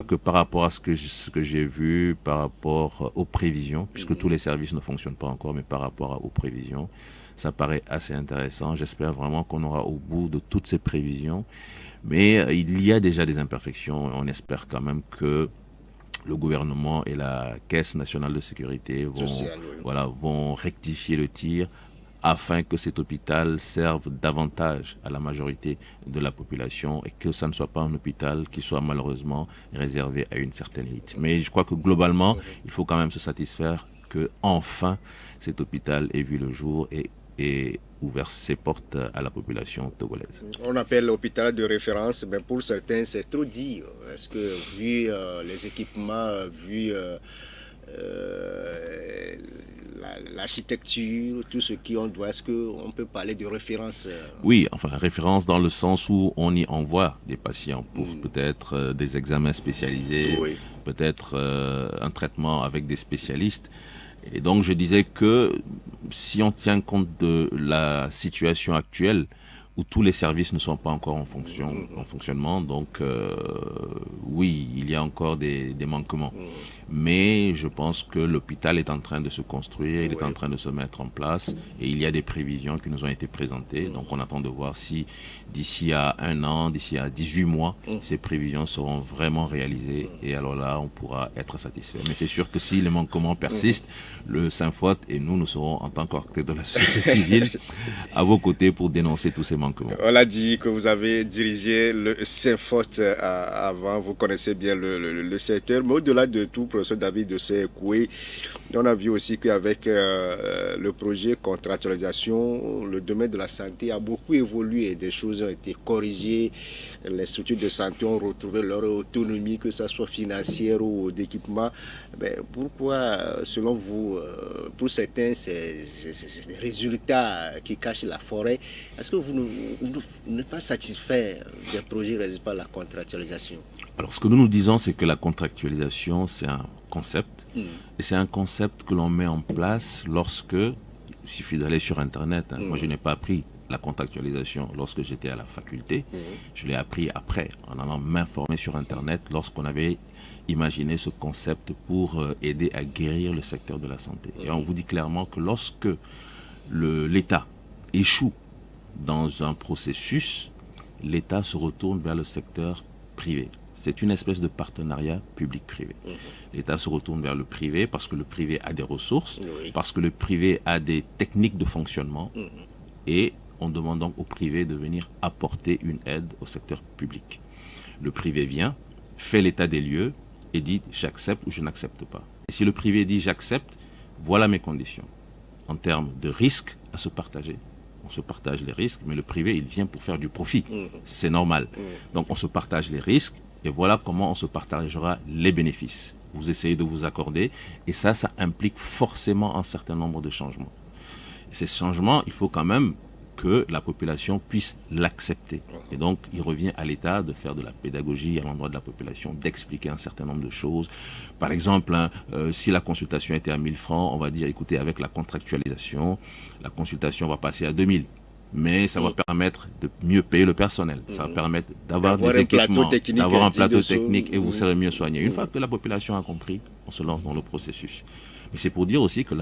Que par rapport à ce que j'ai vu, par rapport aux prévisions, puisque tous les services ne fonctionnent pas encore, mais par rapport aux prévisions, ça paraît assez intéressant. J'espère vraiment qu'on aura au bout de toutes ces prévisions. Mais il y a déjà des imperfections. On espère quand même que le gouvernement et la Caisse nationale de sécurité vont, Social, oui. voilà, vont rectifier le tir afin que cet hôpital serve davantage à la majorité de la population et que ça ne soit pas un hôpital qui soit malheureusement réservé à une certaine élite. Mais je crois que globalement, il faut quand même se satisfaire que enfin cet hôpital ait vu le jour et ouvert ses portes à la population togolaise. On appelle l'hôpital de référence, mais pour certains, c'est trop dit. Est-ce que, vu les équipements, vu l'architecture, tout ce qu'on doit, est-ce qu'on peut parler de référence Oui, enfin, référence dans le sens où on y envoie des patients pour peut-être des examens spécialisés, Oui. peut-être un traitement avec des spécialistes. Et donc, je disais que si on tient compte de la situation actuelle, où tous les services ne sont pas encore en fonctionnement, donc oui, il y a encore des manquements. Mais je pense que l'hôpital est en train de se construire, il est en Oui. train de se mettre en place et il y a des prévisions qui nous ont été présentées. Donc on attend de voir si d'ici à un an, d'ici à 18 mois, ces prévisions seront vraiment réalisées et alors là, on pourra être satisfait. Mais c'est sûr que si les manquements persistent, le Saint-Fot et nous serons en tant qu'acteurs de la société civile à vos côtés pour dénoncer tous ces manquements. On a dit que vous avez dirigé le Saint-Fort avant, vous connaissez bien le secteur, mais au-delà de tout, professeur David de Sekoué, on a vu aussi qu'avec le projet contractualisation, le domaine de la santé a beaucoup évolué, des choses ont été corrigées, les structures de santé ont retrouvé leur autonomie, que ce soit financière ou d'équipement. Mais pourquoi, selon vous, pour certains, c'est des résultats qui cachent la forêt? Est-ce que vous n'êtes pas satisfait des projets réalisés par la contractualisation? Alors, ce que nous nous disons, c'est que la contractualisation, c'est un concept. Et c'est un concept que l'on met en place lorsque, il suffit d'aller sur Internet. Moi, je n'ai pas appris la contractualisation lorsque j'étais à la faculté. Je l'ai appris après, en allant m'informer sur Internet, lorsqu'on avait imaginé ce concept pour aider à guérir le secteur de la santé. Et on vous dit clairement que lorsque l'État échoue dans un processus, l'État se retourne vers le secteur privé. C'est une espèce de partenariat public-privé. L'État se retourne vers le privé parce que le privé a des ressources, Oui. parce que le privé a des techniques de fonctionnement et on demande donc au privé de venir apporter une aide au secteur public. Le privé vient, fait l'état des lieux et dit j'accepte ou je n'accepte pas. Et si le privé dit j'accepte, voilà mes conditions. En termes de risques à se partager, on se partage les risques, mais le privé, il vient pour faire du profit. C'est normal. Donc on se partage les risques et voilà comment on se partagera les bénéfices. Vous essayez de vous accorder et ça implique forcément un certain nombre de changements. Et ces changements, il faut quand même que la population puisse l'accepter. Et donc, il revient à l'État de faire de la pédagogie à l'endroit de la population, d'expliquer un certain nombre de choses. Par exemple, si la consultation était à 1000 francs, on va dire, écoutez, avec la contractualisation, la consultation va passer à 2000. Mais ça va permettre de mieux payer le personnel. Ça va permettre d'avoir des équipements, d'avoir un plateau technique et vous serez mieux soigné. Une fois que la population a compris, on se lance dans le processus. Mais c'est pour dire aussi que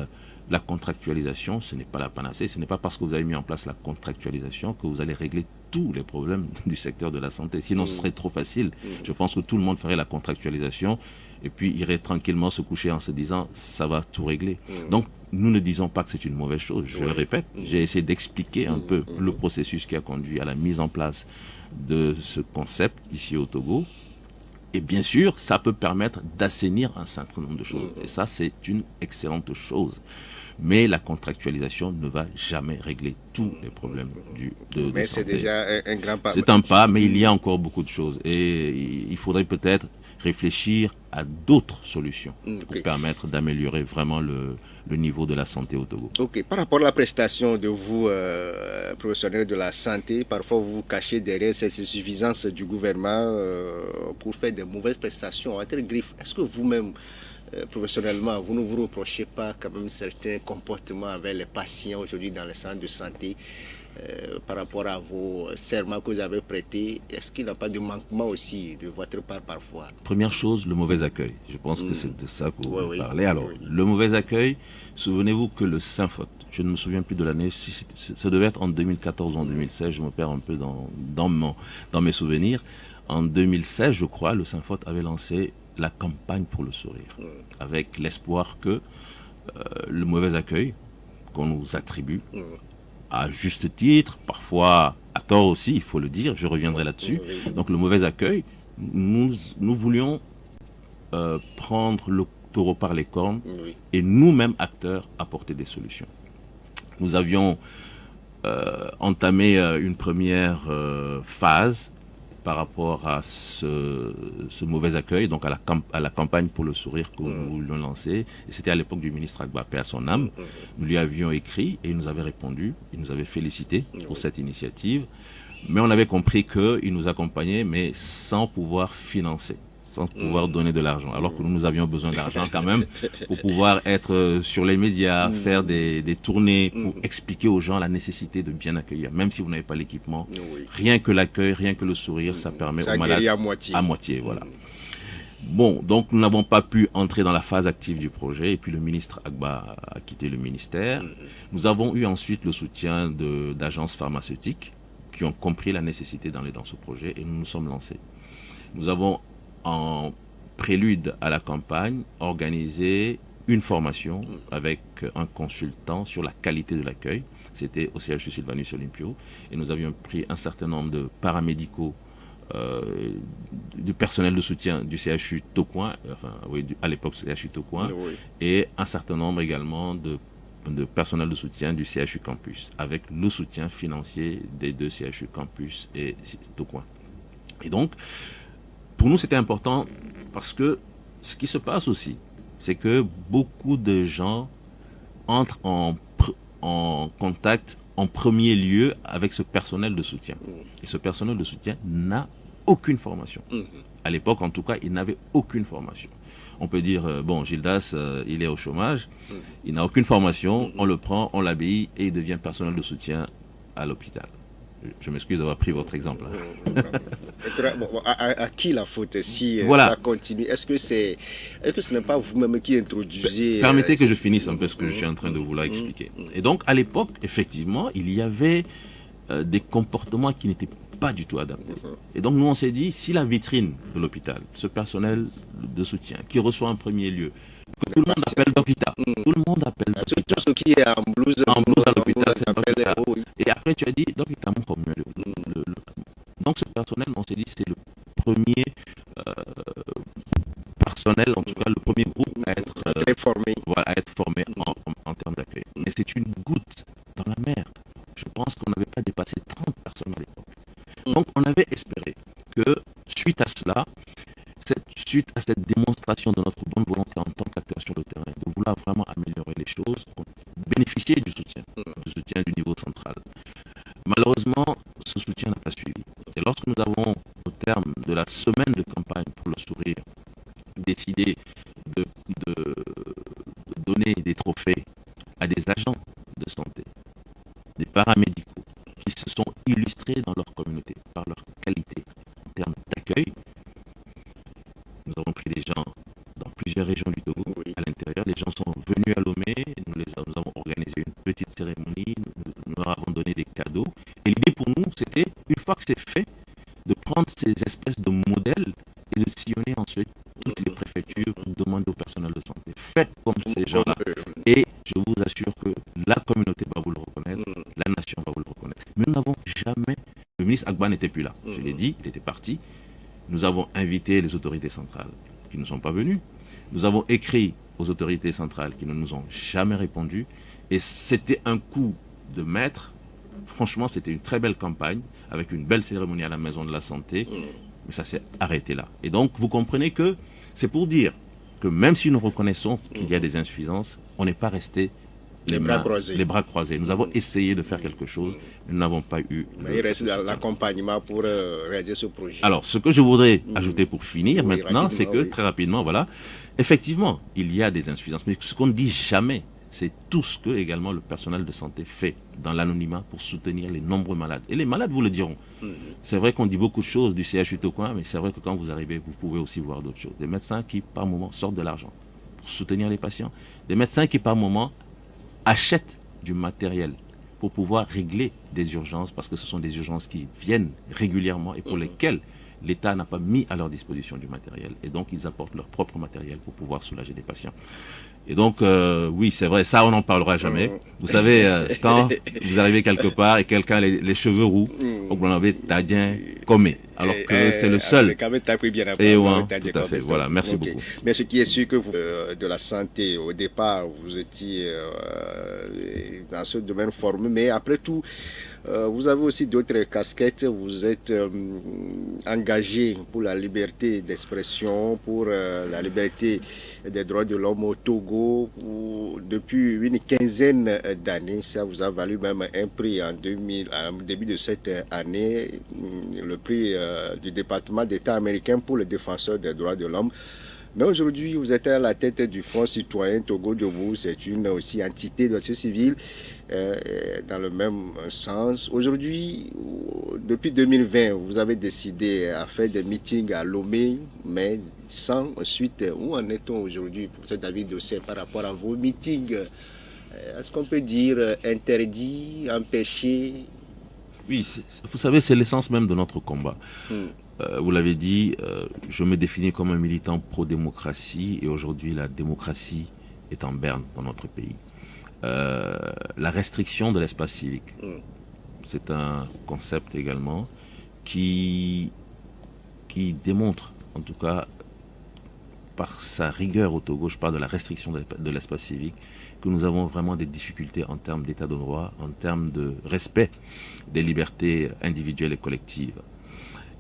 la contractualisation, ce n'est pas la panacée. Ce n'est pas parce que vous avez mis en place la contractualisation que vous allez régler tous les problèmes du secteur de la santé. Sinon, ce serait trop facile. Je pense que tout le monde ferait la contractualisation et puis irait tranquillement se coucher en se disant ça va tout régler. Donc, nous ne disons pas que c'est une mauvaise chose. Je le répète, j'ai essayé d'expliquer un peu le processus qui a conduit à la mise en place de ce concept ici au Togo. Et bien sûr, ça peut permettre d'assainir un certain nombre de choses. Et ça, c'est une excellente chose. Mais la contractualisation ne va jamais régler tous les problèmes de Mais c'est santé. déjà un grand pas. C'est un pas, mais il y a encore beaucoup de choses. Et il faudrait peut-être réfléchir à d'autres solutions pour permettre d'améliorer vraiment le niveau de la santé au Togo. Ok, par rapport à la prestation de vous, professionnels de la santé, parfois vous vous cachez derrière cette insuffisance du gouvernement pour faire de mauvaises prestations entre griffes. Est-ce que vous-même, professionnellement, vous ne vous reprochez pas quand même certains comportements avec les patients aujourd'hui dans les centres de santé par rapport à vos serments que vous avez prêtés? Est-ce qu'il n'y a pas de manquement aussi de votre part parfois? Première chose, le mauvais accueil. Je pense que c'est de ça que vous parlez. Alors, oui. le mauvais accueil, souvenez-vous que le Saint-Faute, je ne me souviens plus de l'année, ça devait être en 2014 ou en 2016, je me perds un peu dans mes souvenirs. En 2016, je crois, le Saint-Faute avait lancé la campagne pour le sourire, avec l'espoir que le mauvais accueil qu'on nous attribue, à juste titre, parfois à tort aussi, il faut le dire, je reviendrai là-dessus. Donc le mauvais accueil, nous voulions prendre le taureau par les cornes et nous-mêmes acteurs apporter des solutions. Nous avions entamé une première phase par rapport à ce mauvais accueil, donc à la campagne pour le sourire que nous voulions lancer. Et c'était à l'époque du ministre Agba, paix à son âme. Nous lui avions écrit et il nous avait répondu, il nous avait félicité pour cette initiative. Mais on avait compris qu'il nous accompagnait, mais sans pouvoir financer, sans pouvoir donner de l'argent. Alors que nous avions besoin d'argent quand même pour pouvoir être sur les médias, faire des tournées, pour expliquer aux gens la nécessité de bien accueillir. Même si vous n'avez pas l'équipement, rien que l'accueil, rien que le sourire, ça permet aux malades à moitié. Voilà. Bon, donc nous n'avons pas pu entrer dans la phase active du projet et puis le ministre Agba a quitté le ministère. Nous avons eu ensuite le soutien d'agences pharmaceutiques qui ont compris la nécessité d'aller dans ce projet et nous nous sommes lancés. Nous avons, en prélude à la campagne, organisé une formation avec un consultant sur la qualité de l'accueil. C'était au CHU Sylvanus Olympio et nous avions pris un certain nombre de paramédicaux, du personnel de soutien du CHU Tocoin, à l'époque CHU Tocoin, et un certain nombre également de personnel de soutien du CHU Campus, avec le soutien financier des deux CHU Campus et Tocoin. Et donc, pour nous, c'était important parce que ce qui se passe aussi, c'est que beaucoup de gens entrent en contact en premier lieu avec ce personnel de soutien. Et ce personnel de soutien n'a aucune formation. À l'époque, en tout cas, il n'avait aucune formation. On peut dire, bon, Gildas, il est au chômage, il n'a aucune formation, on le prend, on l'habille et il devient personnel de soutien à l'hôpital. Je m'excuse d'avoir pris votre exemple. À qui la faute si ça continue? Est-ce que ce n'est pas vous-même qui introduisez... Permettez que je finisse un peu ce que je suis en train de vous expliquer. Et donc, à l'époque, effectivement, il y avait des comportements qui n'étaient pas du tout adaptés. Et donc, nous, on s'est dit, si la vitrine de l'hôpital, ce personnel de soutien, qui reçoit en premier lieu, que tout le monde appelle Dokita. Tout le monde appelle Dokita. Tout ce qui est en blouse à l'hôpital, c'est Dokita. Et après, tu as dit, Dokita, mon premier. Donc, ce personnel, on s'est dit, c'est le premier personnel, en tout cas, le premier groupe à être formé en termes d'accueil. Mais c'est une goutte dans la mer. Je pense qu'on n'avait pas dépassé 30 personnes à l'époque. Donc, on avait espéré que, suite à cela, suite à cette démonstration de notre bonne volonté en tant qu'acteur sur le terrain, de vouloir vraiment améliorer les choses, bénéficier du soutien du niveau central. Malheureusement, ce soutien n'a pas suivi. Et lorsque nous avons, au terme de la semaine de campagne pour le sourire, décidé de donner des trophées à des agents de santé, des paramédicaux, qui se sont illustrés dans leur communauté par leur qualité en termes d'accueil, nous avons pris des gens dans plusieurs régions du Togo, à l'intérieur. Les gens sont venus à Lomé, nous avons organisé une petite cérémonie, nous leur avons donné des cadeaux. Et l'idée pour nous, c'était, une fois que c'est fait, de prendre ces espèces de modèles et de sillonner ensuite toutes les préfectures pour demander au personnel de santé. Faites comme ces gens-là. Et je vous assure que la communauté va vous le reconnaître, la nation va vous le reconnaître. Mais nous n'avons jamais... Le ministre Agba n'était plus là. Je l'ai dit, il était parti. Nous avons invité les autorités centrales qui ne sont pas venues. Nous avons écrit aux autorités centrales qui ne nous ont jamais répondu. Et c'était un coup de maître. Franchement, c'était une très belle campagne avec une belle cérémonie à la Maison de la Santé. Mais ça s'est arrêté là. Et donc, vous comprenez que c'est pour dire que même si nous reconnaissons qu'il y a des insuffisances, on n'est pas resté les bras croisés. Nous avons essayé de faire quelque chose, mais nous n'avons pas eu... Mais il reste l'accompagnement pour réaliser ce projet. Alors, ce que je voudrais ajouter pour finir maintenant, c'est que, très rapidement, voilà, effectivement, il y a des insuffisances. Mais ce qu'on ne dit jamais, c'est tout ce que également le personnel de santé fait dans l'anonymat pour soutenir les nombreux malades. Et les malades vous le diront. C'est vrai qu'on dit beaucoup de choses du CHU Tokoin, mais c'est vrai que quand vous arrivez, vous pouvez aussi voir d'autres choses. Des médecins qui, par moment, sortent de l'argent pour soutenir les patients. Des médecins qui, par moment, achètent du matériel pour pouvoir régler des urgences, parce que ce sont des urgences qui viennent régulièrement et pour lesquelles l'État n'a pas mis à leur disposition du matériel. Et donc, ils apportent leur propre matériel pour pouvoir soulager les patients. Et donc, oui, c'est vrai, ça, on n'en parlera jamais. Vous savez, quand vous arrivez quelque part et quelqu'un a les cheveux roux, vous l'avez tadien comé, alors que c'est le seul. Et ouais, tout à fait, voilà, merci beaucoup. Mais ce qui est sûr que vous, de la santé, au départ, vous étiez dans ce domaine formé, mais après tout, vous avez aussi d'autres casquettes. Vous êtes engagé pour la liberté d'expression, pour la liberté des droits de l'homme au Togo depuis une quinzaine d'années. Ça vous a valu même un prix en début de cette année, le prix du département d'État américain pour les défenseurs des droits de l'homme. Mais aujourd'hui, vous êtes à la tête du Front citoyen Togo Debout. C'est une aussi entité de la société civile dans le même sens. Aujourd'hui, depuis 2020, vous avez décidé à faire des meetings à Lomé, mais sans suite. Où en est-on aujourd'hui, professeur David Dossé, par rapport à vos meetings? Est-ce qu'on peut dire interdit, empêché? Oui, vous savez, c'est l'essence même de notre combat. Vous l'avez dit, je me définis comme un militant pro-démocratie et aujourd'hui la démocratie est en berne dans notre pays. La restriction de l'espace civique, c'est un concept également qui démontre, en tout cas par sa rigueur au Togo, je parle de la restriction de l'espace civique, que nous avons vraiment des difficultés en termes d'état de droit, en termes de respect des libertés individuelles et collectives.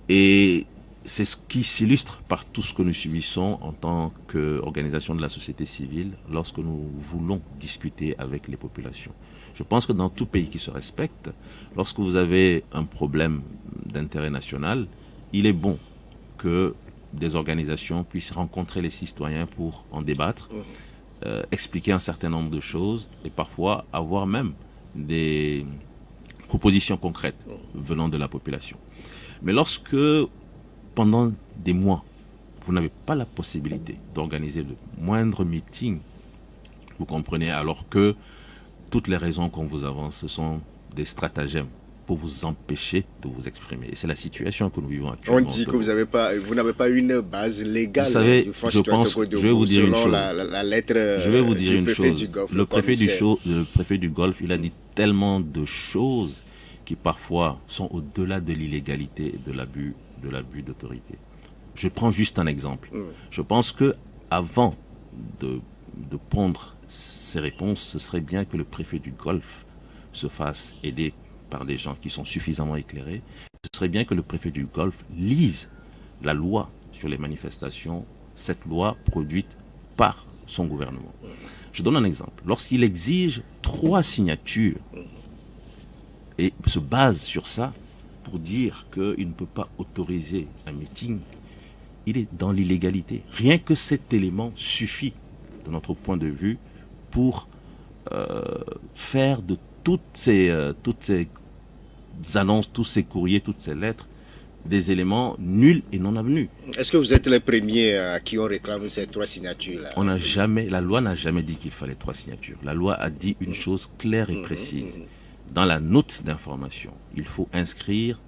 Et c'est ce qui s'illustre par tout ce que nous subissons en tant qu'organisation de la société civile lorsque nous voulons discuter avec les populations. Je pense que dans tout pays qui se respecte, lorsque vous avez un problème d'intérêt national, il est bon que des organisations puissent rencontrer les citoyens pour en débattre, expliquer un certain nombre de choses et parfois avoir même des propositions concrètes venant de la population. Mais lorsque, pendant des mois, vous n'avez pas la possibilité d'organiser le moindre meeting, vous comprenez, alors que toutes les raisons qu'on vous avance, ce sont des stratagèmes pour vous empêcher de vous exprimer. Et c'est la situation que nous vivons actuellement. On dit que vous n'avez pas une base légale. Vous savez, je vais vous dire une chose. La lettre je vais vous dire une chose. Du Golfe, le préfet du Golfe, il a dit tellement de choses qui parfois sont au-delà de l'illégalité et de l'abus d'autorité. Je prends juste un exemple. Je pense que avant de pondre ces réponses, ce serait bien que le préfet du Golfe se fasse aider par des gens qui sont suffisamment éclairés. Ce serait bien que le préfet du Golfe lise la loi sur les manifestations, cette loi produite par son gouvernement. Je donne un exemple. Lorsqu'il exige 3 signatures et se base sur ça pour dire qu'il ne peut pas autoriser un meeting, il est dans l'illégalité. Rien que cet élément suffit, de notre point de vue, pour faire de toutes ces annonces, tous ces courriers, toutes ces lettres, des éléments nuls et non avenus. Est-ce que vous êtes les premiers qui ont réclamé ces 3 signatures-là? La loi n'a jamais dit qu'il fallait 3 signatures. La loi a dit une chose claire et précise. Dans la note d'information, il faut inscrire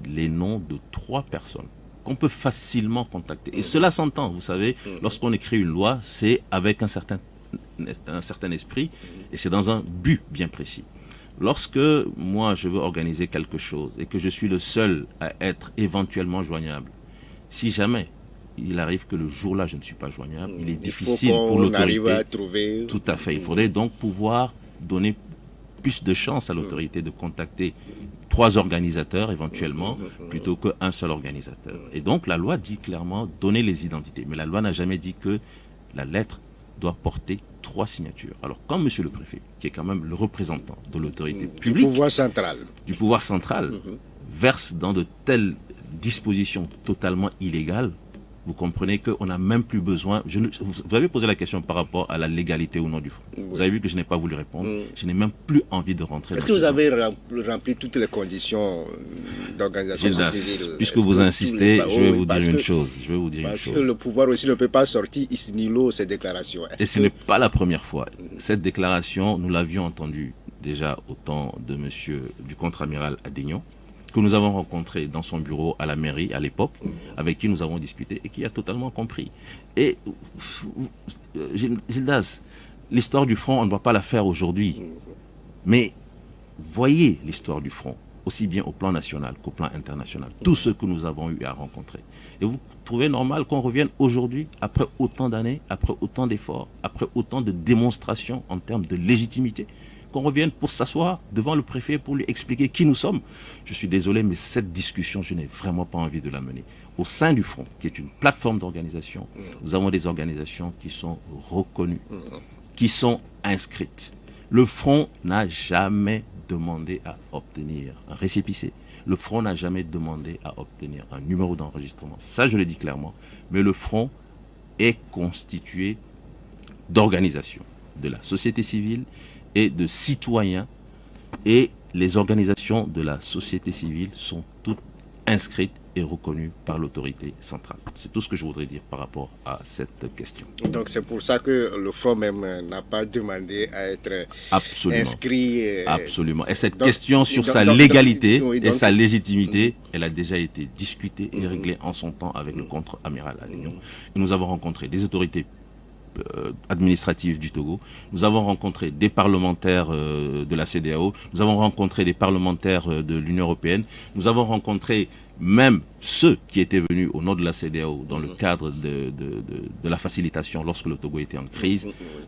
les noms de 3 personnes qu'on peut facilement contacter. Et cela s'entend, vous savez, lorsqu'on écrit une loi, c'est avec un certain esprit et c'est dans un but bien précis. Lorsque moi je veux organiser quelque chose et que je suis le seul à être éventuellement joignable, si jamais il arrive que le jour-là je ne suis pas joignable, il est difficile pour l'autorité. Tout à fait. Il faudrait donc pouvoir donner plus de chance à l'autorité de contacter 3 organisateurs éventuellement plutôt qu'un seul organisateur. Et donc la loi dit clairement donner les identités. Mais la loi n'a jamais dit que la lettre doit porter 3 signatures. Alors quand monsieur le préfet, qui est quand même le représentant de l'autorité publique, du pouvoir central, verse dans de telles dispositions totalement illégales, vous comprenez qu'on n'a même plus besoin. Vous avez posé la question par rapport à la légalité ou non du front. Oui. Vous avez vu que je n'ai pas voulu répondre. Je n'ai même plus envie de rentrer. Est-ce que vous avez rempli toutes les conditions d'organisation civile? Puisque vous insistez, je vais vous dire une chose. Parce que le pouvoir aussi ne peut pas sortir ici ni là ces déclarations. Et ce n'est pas la première fois. Cette déclaration, nous l'avions entendue déjà au temps de du contre-amiral Adignon, que nous avons rencontré dans son bureau à la mairie à l'époque, avec qui nous avons discuté et qui a totalement compris. Et Gildas, l'histoire du front, on ne va pas la faire aujourd'hui. Mais voyez l'histoire du front, aussi bien au plan national qu'au plan international. Tout ce que nous avons eu à rencontrer. Et vous trouvez normal qu'on revienne aujourd'hui, après autant d'années, après autant d'efforts, après autant de démonstrations en termes de légitimité, qu'on revienne pour s'asseoir devant le préfet pour lui expliquer qui nous sommes? Je suis désolé, mais cette discussion, je n'ai vraiment pas envie de la mener. Au sein du Front, qui est une plateforme d'organisation, nous avons des organisations qui sont reconnues, qui sont inscrites. Le Front n'a jamais demandé à obtenir un récépissé. Le Front n'a jamais demandé à obtenir un numéro d'enregistrement. Ça, je le dis clairement. Mais le Front est constitué d'organisations, de la société civile et de citoyens, et les organisations de la société civile sont toutes inscrites et reconnues par l'autorité centrale. C'est tout ce que je voudrais dire par rapport à cette question. Donc c'est pour ça que le Front même n'a pas demandé à être inscrit. Absolument. Et cette question sur sa légalité et sa légitimité, elle a déjà été discutée et réglée en son temps avec le contre-amiral Adignon. Et nous avons rencontré des autorités administratifs du Togo. Nous avons rencontré des parlementaires de la CEDEAO, nous avons rencontré des parlementaires de l'Union européenne, nous avons rencontré même ceux qui étaient venus au nom de la CEDEAO dans le cadre de la facilitation lorsque le Togo était en crise.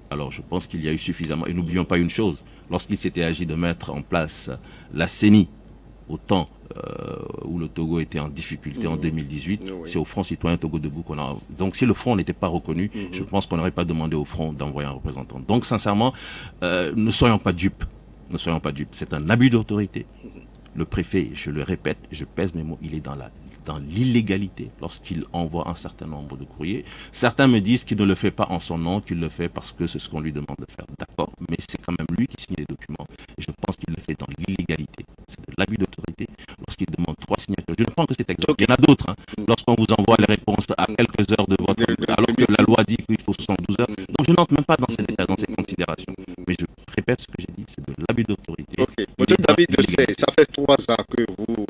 Alors je pense qu'il y a eu suffisamment, et n'oublions pas une chose, lorsqu'il s'était agi de mettre en place la CENI au temps où le Togo était en difficulté en 2018, c'est au Front citoyen Togo debout qu'on a... Donc si le Front n'était pas reconnu, je pense qu'on n'aurait pas demandé au Front d'envoyer un représentant. Donc sincèrement, ne soyons pas dupes. Ne soyons pas dupes. C'est un abus d'autorité. Le préfet, je le répète, je pèse mes mots, il est dans l'illégalité lorsqu'il envoie un certain nombre de courriers. Certains me disent qu'il ne le fait pas en son nom, qu'il le fait parce que c'est ce qu'on lui demande de faire. D'accord, mais c'est quand même lui qui signe les documents. Et je pense qu'il le fait dans l'illégalité. C'est de l'abus d'autorité lorsqu'il demande 3 signatures. Je ne pense que c'est exact. Il y en a d'autres. Lorsqu'on vous envoie les réponses à quelques heures de votre... alors que la loi dit qu'il faut 72 heures. Donc je n'entre même pas dans ces détails, dans ces considérations. Mais je répète ce que j'ai dit, c'est de l'abus d'autorité. Ok. Monsieur David Dessay, ça fait 3 ans que vous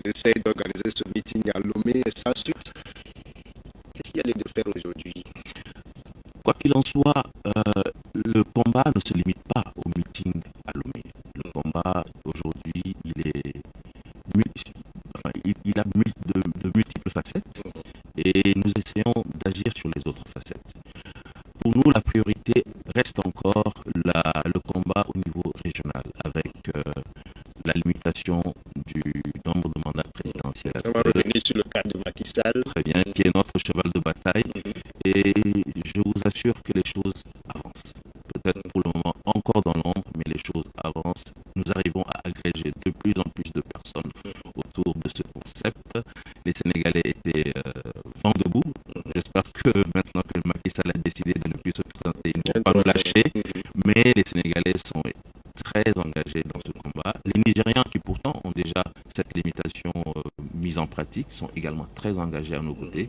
essayez d'organiser ce meeting à Lomé et sans suite. Qu'est-ce qu'il y a lieu de faire aujourd'hui? Quoi qu'il en soit, le combat ne se limite pas au meeting à Lomé. Le combat, aujourd'hui, il a de multiples facettes et nous essayons d'agir sur les autres facettes. Pour nous, la priorité reste encore le combat au niveau régional avec la limitation du nombre de mandats présidentiels. On va revenir sur le cas de Macky Sall. Très bien, qui est notre cheval de bataille. Et je vous assure que les choses avancent. Peut-être pour le moment encore dans l'ombre, mais les choses avancent. Nous arrivons à agréger de plus en plus de personnes autour de ce concept. Les Sénégalais étaient vent debout. J'espère que maintenant que Macky Sall a décidé de ne plus se présenter, ils ne vont pas nous lâcher. Mais les Sénégalais sont très engagés dans ce combat. Les Nigérians qui pourtant ont déjà cette limitation mise en pratique sont également très engagés à nos côtés.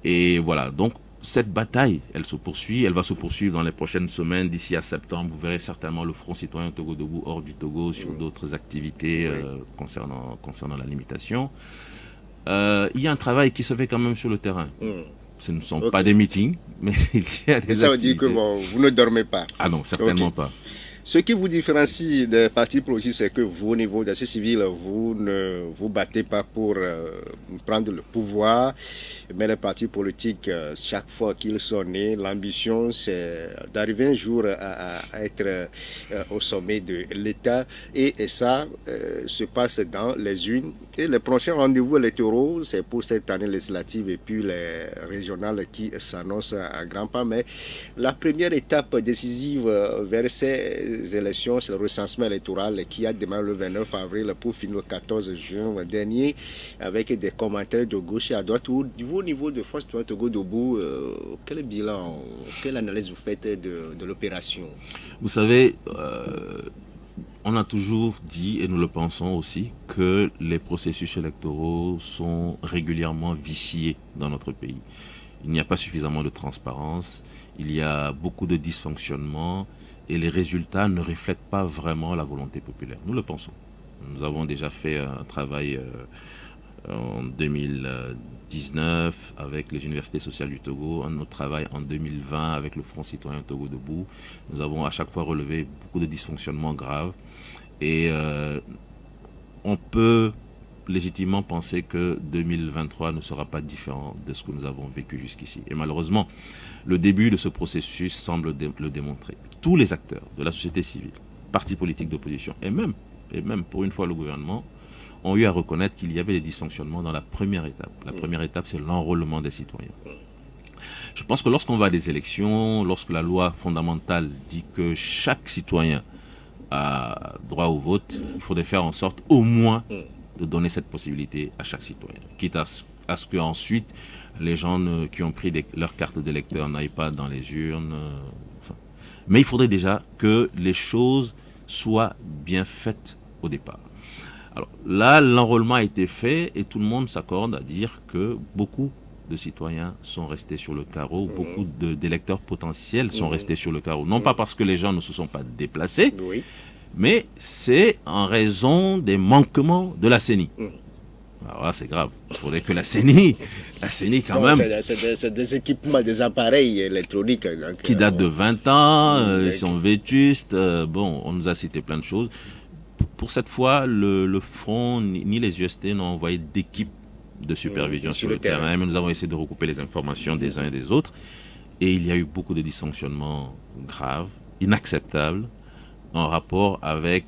Et voilà, donc cette bataille, elle se poursuit, elle va se poursuivre dans les prochaines semaines, d'ici à septembre. Vous verrez certainement le Front citoyen Togo debout hors du Togo sur d'autres activités concernant la limitation. Il y a un travail qui se fait quand même sur le terrain. Ce ne sont pas des meetings, mais il y a des ça activités. veut dire que vous ne dormez pas? Ah non, certainement pas. Ce qui vous différencie des partis politiques, c'est que vous, au niveau de la société civile, vous ne vous battez pas pour prendre le pouvoir, mais les partis politiques, chaque fois qu'ils sont nés, l'ambition, c'est d'arriver un jour à être au sommet de l'État. Et ça se passe dans les urnes. Et les prochains rendez-vous électoraux, c'est pour cette année législative et puis les régionales qui s'annoncent à grands pas. Mais la première étape décisive vers ces ces élections, c'est le recensement électoral qui a démarré le 29 avril pour finir le 14 juin dernier, avec des commentaires de gauche et à droite. Au niveau de Force Togo Debout, quel bilan, quelle analyse vous faites de l'opération? Vous savez, on a toujours dit, et nous le pensons aussi, que les processus électoraux sont régulièrement viciés dans notre pays. Il n'y a pas suffisamment de transparence, il y a beaucoup de dysfonctionnements et les résultats ne reflètent pas vraiment la volonté populaire. Nous le pensons. Nous avons déjà fait un travail en 2019 avec les universités sociales du Togo, un autre travail en 2020 avec le Front citoyen Togo Debout. Nous avons à chaque fois relevé beaucoup de dysfonctionnements graves et on peut légitimement penser que 2023 ne sera pas différent de ce que nous avons vécu jusqu'ici. Et malheureusement, le début de ce processus semble le démontrer. Tous les acteurs de la société civile, partis politiques d'opposition et même pour une fois le gouvernement, ont eu à reconnaître qu'il y avait des dysfonctionnements dans la première étape. La première étape, c'est l'enrôlement des citoyens. Je pense que lorsqu'on va à des élections, lorsque la loi fondamentale dit que chaque citoyen a droit au vote, il faudrait faire en sorte au moins de donner cette possibilité à chaque citoyen, quitte à ce qu'ensuite les gens qui ont pris leur carte d'électeur n'aillent pas dans les urnes. Mais il faudrait déjà que les choses soient bien faites au départ. Alors là, l'enrôlement a été fait et tout le monde s'accorde à dire que beaucoup de citoyens sont restés sur le carreau, beaucoup d'électeurs potentiels sont restés sur le carreau. Non pas parce que les gens ne se sont pas déplacés, mais c'est en raison des manquements de la CENI. Alors là, c'est grave. Il faudrait que la CENI quand même... C'est des équipements, des appareils électroniques. Donc, qui datent de 20 ans, ils sont vétustes. Bon, on nous a cité plein de choses. Pour cette fois, le Front ni les UST n'ont envoyé d'équipe de supervision sur le terrain, mais nous avons essayé de recouper les informations des uns et des autres. Et il y a eu beaucoup de dysfonctionnements graves, inacceptables, en rapport avec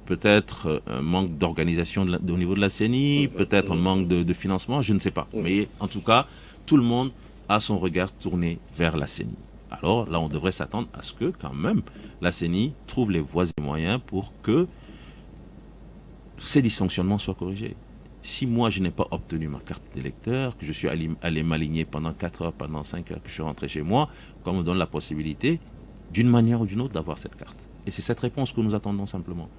peut-être un manque d'organisation au niveau de la CENI, peut-être un manque de financement, je ne sais pas. Mais en tout cas, tout le monde a son regard tourné vers la CENI. Alors là, on devrait s'attendre à ce que quand même la CENI trouve les voies et moyens pour que ces dysfonctionnements soient corrigés. Si moi, je n'ai pas obtenu ma carte d'électeur, que je suis allé m'aligner pendant 4 heures, pendant 5 heures, que je suis rentré chez moi, qu'on me donne la possibilité, d'une manière ou d'une autre, d'avoir cette carte. Et c'est cette réponse que nous attendons simplement.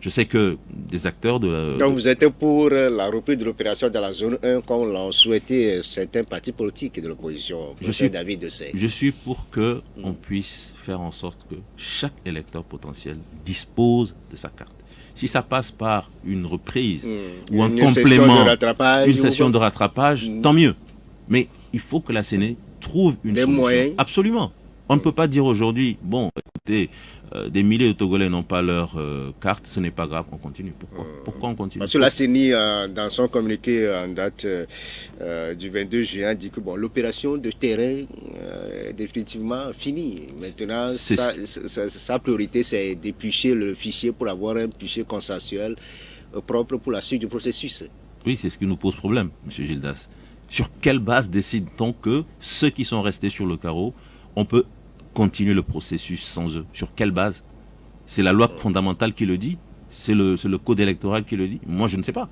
Je sais que des acteurs de... Donc vous êtes pour la reprise de l'opération dans la zone 1, comme l'ont souhaité certains partis politiques de l'opposition, David Dessay. Je suis pour qu'on puisse faire en sorte que chaque électeur potentiel dispose de sa carte. Si ça passe par une reprise ou un complément, une session de rattrapage, tant mieux. Mais il faut que la CENI trouve une solution. Moyens. Absolument. On ne peut pas dire aujourd'hui, bon, écoutez, des milliers de Togolais n'ont pas leur carte, ce n'est pas grave, on continue. Pourquoi on continue? Parce que la CENI, dans son communiqué en date du 22 juin, dit que bon, l'opération de terrain est définitivement finie. Maintenant, sa priorité, c'est d'éplucher le fichier pour avoir un fichier consensuel propre pour la suite du processus. Oui, c'est ce qui nous pose problème, M. Gildas. Sur quelle base décide-t-on que ceux qui sont restés sur le carreau, on peut continuer le processus sans eux? Sur quelle base? C'est la loi fondamentale qui le dit? C'est le code électoral qui le dit? Moi, je ne sais pas.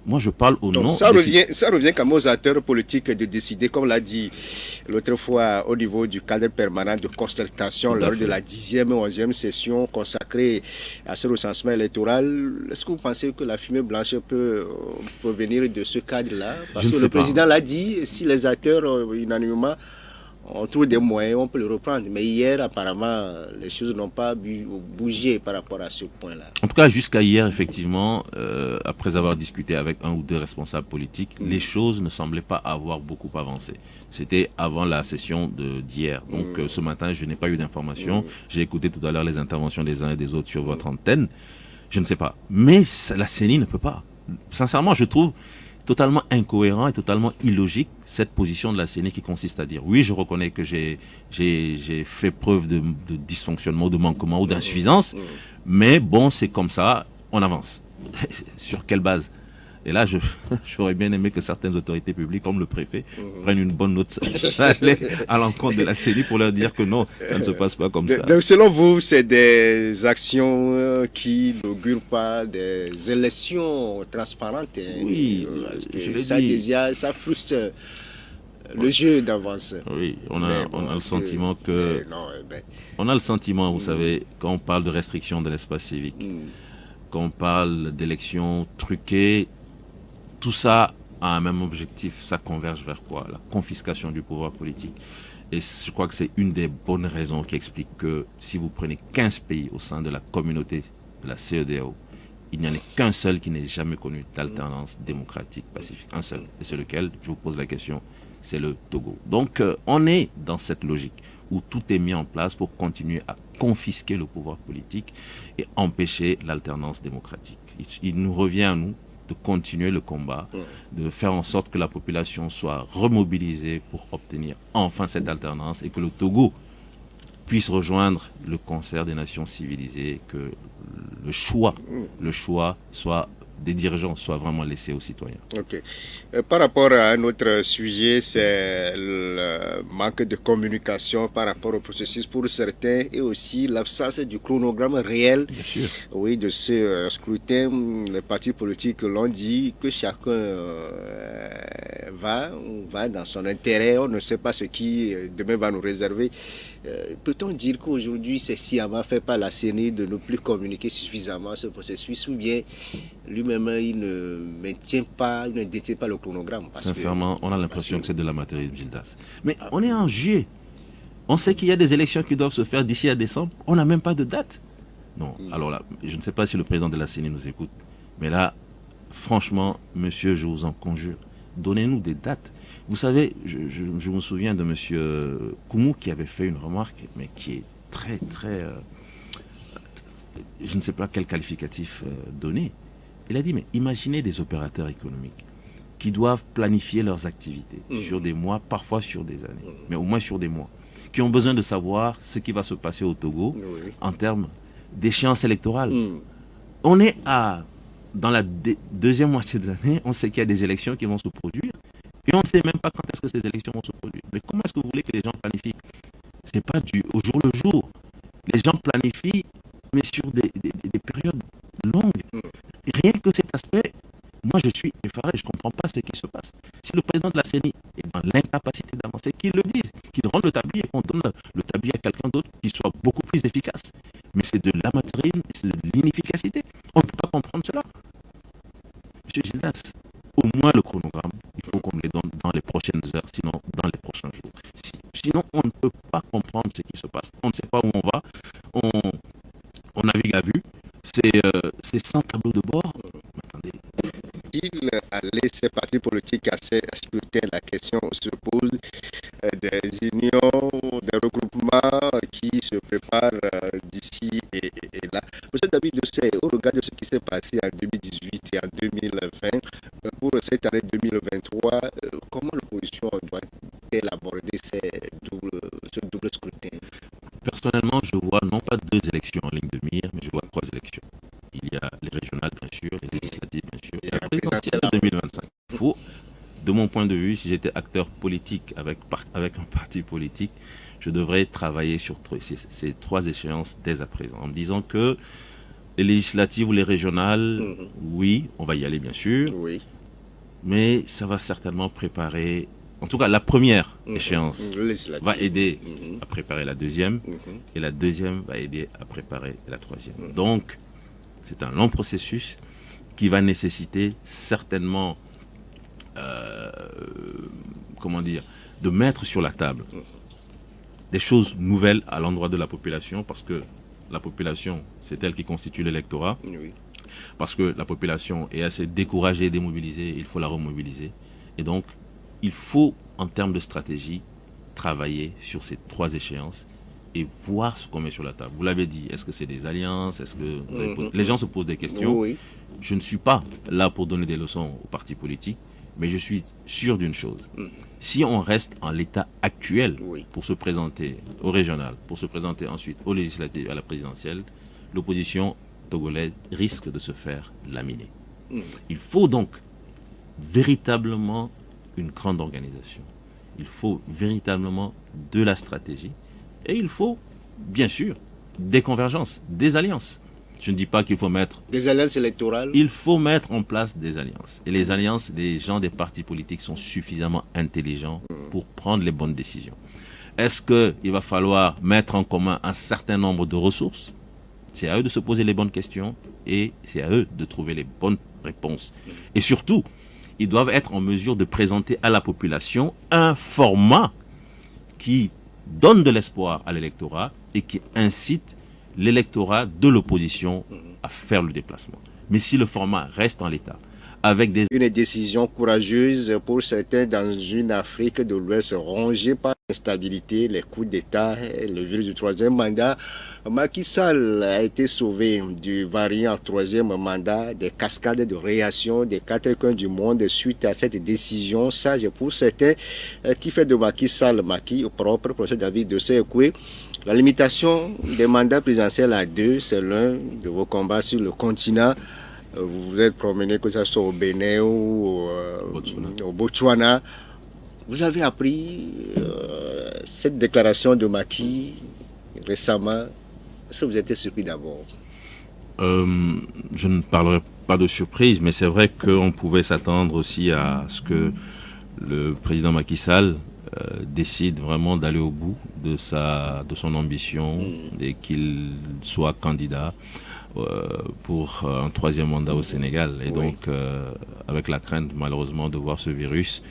Moi, je parle au nom... Ça revient comme aux acteurs politiques de décider, comme l'a dit l'autre fois, au niveau du cadre permanent de concertation lors de la 10e et 11e session consacrée à ce recensement électoral. Est-ce que vous pensez que la fumée blanche peut provenir de ce cadre-là? Parce que le président l'a dit, si les acteurs unanimement on trouve des moyens, on peut le reprendre. Mais hier, apparemment, les choses n'ont pas bougé par rapport à ce point-là. En tout cas, jusqu'à hier, effectivement, après avoir discuté avec un ou deux responsables politiques, les choses ne semblaient pas avoir beaucoup avancé. C'était avant la session d'hier. Donc, ce matin, je n'ai pas eu d'informations. J'ai écouté tout à l'heure les interventions des uns et des autres sur votre antenne. Je ne sais pas. Mais la CENI ne peut pas. Sincèrement, je trouve totalement incohérent et totalement illogique cette position de la CENI qui consiste à dire oui, je reconnais que j'ai fait preuve de dysfonctionnement, de manquement ou d'insuffisance, mais bon, c'est comme ça, on avance. Sur quelle base? Et là, j'aurais bien aimé que certaines autorités publiques, comme le préfet, prennent une bonne note. Ça allait à l'encontre de la CENI pour leur dire que non, ça ne se passe pas comme ça. Donc, selon vous, c'est des actions qui n'augurent pas des élections transparentes. Oui, je l'ai dit. Déjà, ça frustre le jeu d'avance. Oui, on a le sentiment que... non, on a le sentiment, vous savez, quand on parle de restriction de l'espace civique, quand on parle d'élections truquées, tout ça a un même objectif, ça converge vers quoi? La confiscation du pouvoir politique. Et je crois que c'est une des bonnes raisons qui explique que si vous prenez 15 pays au sein de la communauté de la CEDEAO, il n'y en a qu'un seul qui n'ait jamais connu d'alternance démocratique pacifique. Un seul. Et c'est lequel, je vous pose la question, c'est le Togo. Donc on est dans cette logique où tout est mis en place pour continuer à confisquer le pouvoir politique et empêcher l'alternance démocratique. Il nous revient à nous de continuer le combat, de faire en sorte que la population soit remobilisée pour obtenir enfin cette alternance et que le Togo puisse rejoindre le concert des nations civilisées, que le choix soit des dirigeants soit vraiment laissé aux citoyens. Ok. Par rapport à un autre sujet, c'est le manque de communication par rapport au processus pour certains et aussi l'absence du chronogramme réel. Bien sûr. Oui, de ce scrutin. Les partis politiques l'ont dit que chacun va dans son intérêt. On ne sait pas ce qui demain va nous réserver. Peut-on dire qu'aujourd'hui c'est sciemment fait par la CENI de ne plus communiquer suffisamment ce processus, ou bien lui-même il ne détient pas le chronogramme? Sincèrement, on a l'impression que c'est de l'amateurisme, Gildas. Mais on est en juillet. On sait qu'il y a des élections qui doivent se faire d'ici à décembre. On n'a même pas de date. Non, alors là, je ne sais pas si le président de la CENI nous écoute. Mais là, franchement, monsieur, je vous en conjure, donnez-nous des dates. Vous savez, je me souviens de monsieur Koumou qui avait fait une remarque, mais qui est très, très... je ne sais pas quel qualificatif donner. Il a dit, mais imaginez des opérateurs économiques qui doivent planifier leurs activités sur des mois, parfois sur des années, mais au moins sur des mois, qui ont besoin de savoir ce qui va se passer au Togo en termes d'échéance électorale. On est dans la deuxième moitié de l'année, on sait qu'il y a des élections qui vont se produire, et on ne sait même pas quand est-ce que ces élections vont se produire. Mais comment est-ce que vous voulez que les gens planifient? Ce n'est pas du au jour le jour. Les gens planifient, mais sur des périodes longues. Et rien que cet aspect, moi je suis effaré, je ne comprends pas ce qui se passe. Si le président de la CENI est dans l'incapacité d'avancer, qu'il le dise, qu'il rende le tablier, qu'on donne le tablier à quelqu'un d'autre qui soit beaucoup plus efficace. Mais c'est de l'amateurisme, c'est de l'inefficacité. On ne peut pas comprendre cela. Monsieur Gildas, au moins le chronogramme, il faut qu'on me les donne dans les prochaines heures, sinon dans les prochains jours. Sinon, on ne peut pas comprendre ce qui se passe. On ne sait pas où on va. On navigue à vue. C'est sans tableau de bord. Mais attendez. Il a laissé partis politiques assez scruter, la question se pose des unions, des regroupements qui se préparent d'ici et là. Monsieur David Dossé, au regard de ce qui s'est passé en 2018 et en 2020, pour cette année 2023, comment l'opposition doit-elle aborder ce double scrutin? Personnellement, je vois non pas 2 élections en ligne de mire, mais je vois 3 élections. Il y a les régionales, bien sûr, les législatives, bien sûr, et la présidentielle de 2025. Il faut, de mon point de vue, si j'étais acteur politique avec un parti politique, je devrais travailler sur ces 3 échéances dès à présent, en me disant que les législatives ou les régionales, oui, on va y aller, bien sûr, mais ça va certainement préparer... En tout cas, la première échéance va aider à préparer la deuxième, et la deuxième va aider à préparer la troisième. Donc, c'est un long processus qui va nécessiter certainement, de mettre sur la table des choses nouvelles à l'endroit de la population, parce que la population, c'est elle qui constitue l'électorat, parce que la population est assez découragée, démobilisée, il faut la remobiliser. Et donc, il faut, en termes de stratégie, travailler sur ces 3 échéances et voir ce qu'on met sur la table. Vous l'avez dit, est-ce que c'est des alliances? Est-ce que les gens se posent des questions? Je ne suis pas là pour donner des leçons aux partis politiques, mais je suis sûr d'une chose. Si on reste en l'état actuel pour se présenter au régional, pour se présenter ensuite aux législatives et à la présidentielle, l'opposition togolaise risque de se faire laminer. Il faut donc véritablement une grande organisation. Il faut véritablement de la stratégie. Et il faut, bien sûr, des convergences, des alliances. Je ne dis pas qu'il faut mettre... Des alliances électorales. Il faut mettre en place des alliances. Et les alliances, les gens des partis politiques sont suffisamment intelligents pour prendre les bonnes décisions. Est-ce qu'il va falloir mettre en commun un certain nombre de ressources? C'est à eux de se poser les bonnes questions et c'est à eux de trouver les bonnes réponses. Et surtout, ils doivent être en mesure de présenter à la population un format qui donne de l'espoir à l'électorat et qui incite l'électorat de l'opposition à faire le déplacement. Mais si le format reste en l'état, avec des... Une décision courageuse pour certains dans une Afrique de l'Ouest rongée par l'instabilité, les coups d'État, le virus du troisième mandat. Macky Sall a été sauvé du variant troisième mandat, des cascades de réaction des quatre coins du monde suite à cette décision sage pour certains qui fait de Macky Sall Macky au propre, professeur David Dossé-Ekoué. La limitation des mandats présidentiels à 2, c'est l'un de vos combats sur le continent. Vous vous êtes promené, que ce soit au Bénin ou au Botswana. Vous avez appris cette déclaration de Macky récemment. Est-ce que vous étiez surpris d'abord? Je ne parlerai pas de surprise, mais c'est vrai qu'on pouvait s'attendre aussi à ce que le président Macky Sall décide vraiment d'aller au bout de son ambition et qu'il soit candidat pour un troisième mandat au Sénégal. Et donc, avec la crainte, malheureusement, de voir ce virus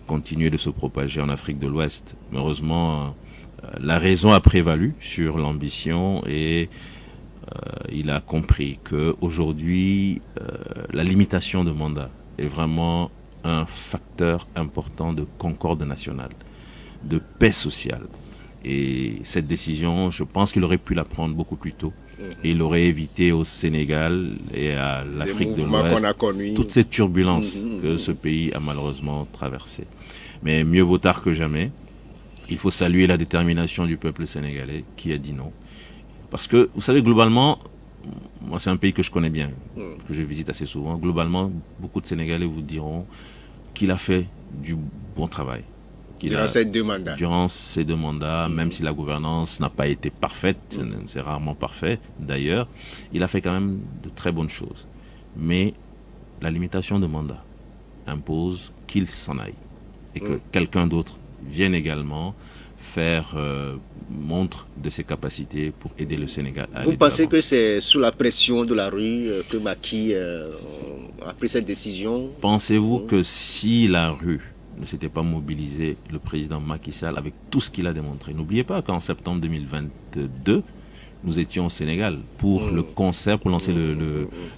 continuer de se propager en Afrique de l'Ouest. Malheureusement, la raison a prévalu sur l'ambition et il a compris qu'aujourd'hui, la limitation de mandat est vraiment un facteur important de concorde nationale, de paix sociale. Et cette décision, je pense qu'il aurait pu la prendre beaucoup plus tôt. Et il aurait évité au Sénégal et à l'Afrique de l'Ouest toutes ces turbulences que ce pays a malheureusement traversées. Mais mieux vaut tard que jamais. Il faut saluer la détermination du peuple sénégalais qui a dit non. Parce que, vous savez, globalement, moi c'est un pays que je connais bien, que je visite assez souvent. Globalement, beaucoup de Sénégalais vous diront qu'il a fait du bon travail. Durant ces deux mandats. Durant ces deux mandats, même si la gouvernance n'a pas été parfaite, c'est rarement parfait d'ailleurs, il a fait quand même de très bonnes choses. Mais la limitation de mandat impose qu'il s'en aille et que quelqu'un d'autre vienne également faire montre de ses capacités pour aider le Sénégal à aller de l'avant. Vous pensez que c'est sous la pression de la rue que Macky a pris cette décision? Pensez-vous que si la rue ne s'était pas mobilisé, le président Macky Sall, avec tout ce qu'il a démontré. N'oubliez pas qu'en septembre 2022, nous étions au Sénégal pour le concert, pour lancer